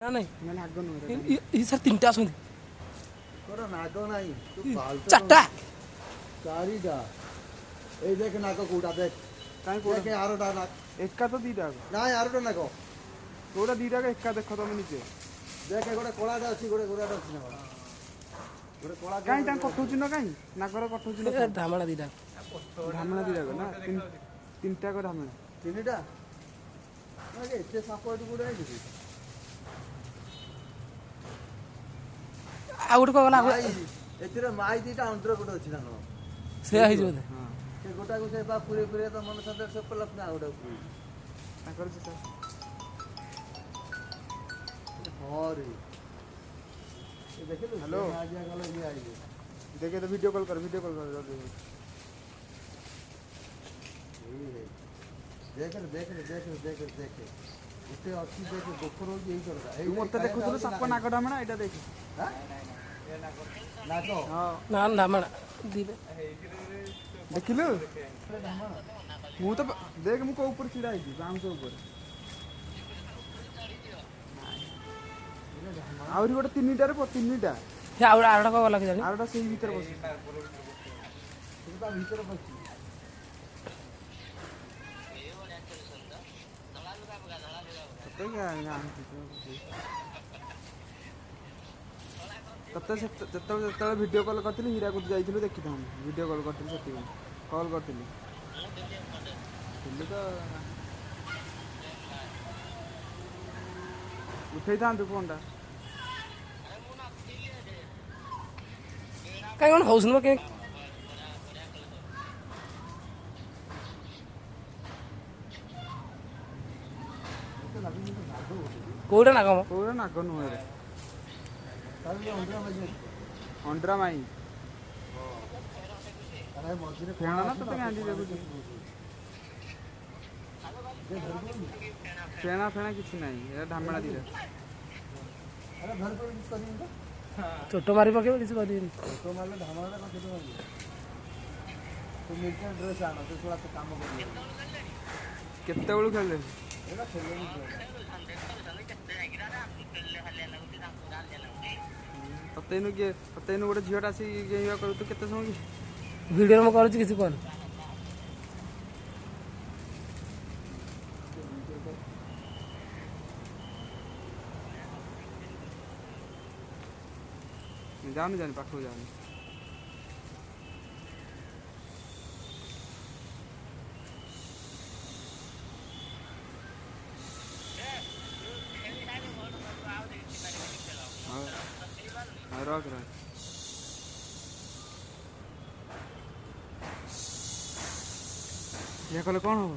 ना नहीं नाग नुह ये सर तीनटा आसुंदी कोरा नाग नाही तू फालतू चारटा चारिटा ए देख नाग कोडा देख काई देख आरोटा नाग एका तो दीटा ना आरोटा नाग कोड़ा दीटा का एका देख तुम निजे देख गोटे कोलाटा अछि गोटे गोराटा अछि ना गोटे कोला काई ता कठौछ न काई नागर कठौछ न धामणा दीटा धामणा दीटा ना तीनटा को धामणा तीनटा ना के एते सापोट गुडे आइछि आ गोटे गला एतिरे माई दीटा अंतर गोटे अछि ना से आइ जोदे से गोटा को से बा पूरे पूरे तो मन सदर से पलक ना गोटा ताकर से और ये देख लो हेलो आज गलो ये आई देखे तो वीडियो कॉल कर जल्दी देख इते अच्छी देख गोखर हो यही करता तू मते देखु तो साप नाग धामणा एटा देख हां नाग हां ना धामणा दीबे देखिलु मु तो देख मु को ऊपर छिड़ा आइछि बांस ऊपर आउरी गोटे तीनटा रे तीनटा हे आउडा को गला के जानी आउडा सेही भीतर बस तुमका भीतर बस तते वीडियो कॉल करथिली हीराकुद जाइथिलु देखि हम वीडियो कॉल करथिली सेति कॉल करथिली तो उठै थांतु फोनटा काई कोन हौसन के कोडा नागम कोरा नाग नुह रे ताले अंदर में अंडरा माई अरे मझिरे फेणा ना तते गांधी देखु फेणा फेणा किछ नाही ए धामणा दिले अरे घर पर कुछ करी ना छोटो मारी पके किछ करी तो मारले धामाला का केतो मारले तो मिलता ड्रेस आनो तो थोड़ा सा काम कर केते बेलु खेलले एला खेलले ततेनु गोटे झीटा आसी करू तू केते समय वीडियो में करू किछ कोन जान पाखु जान रख ये कले कौन हो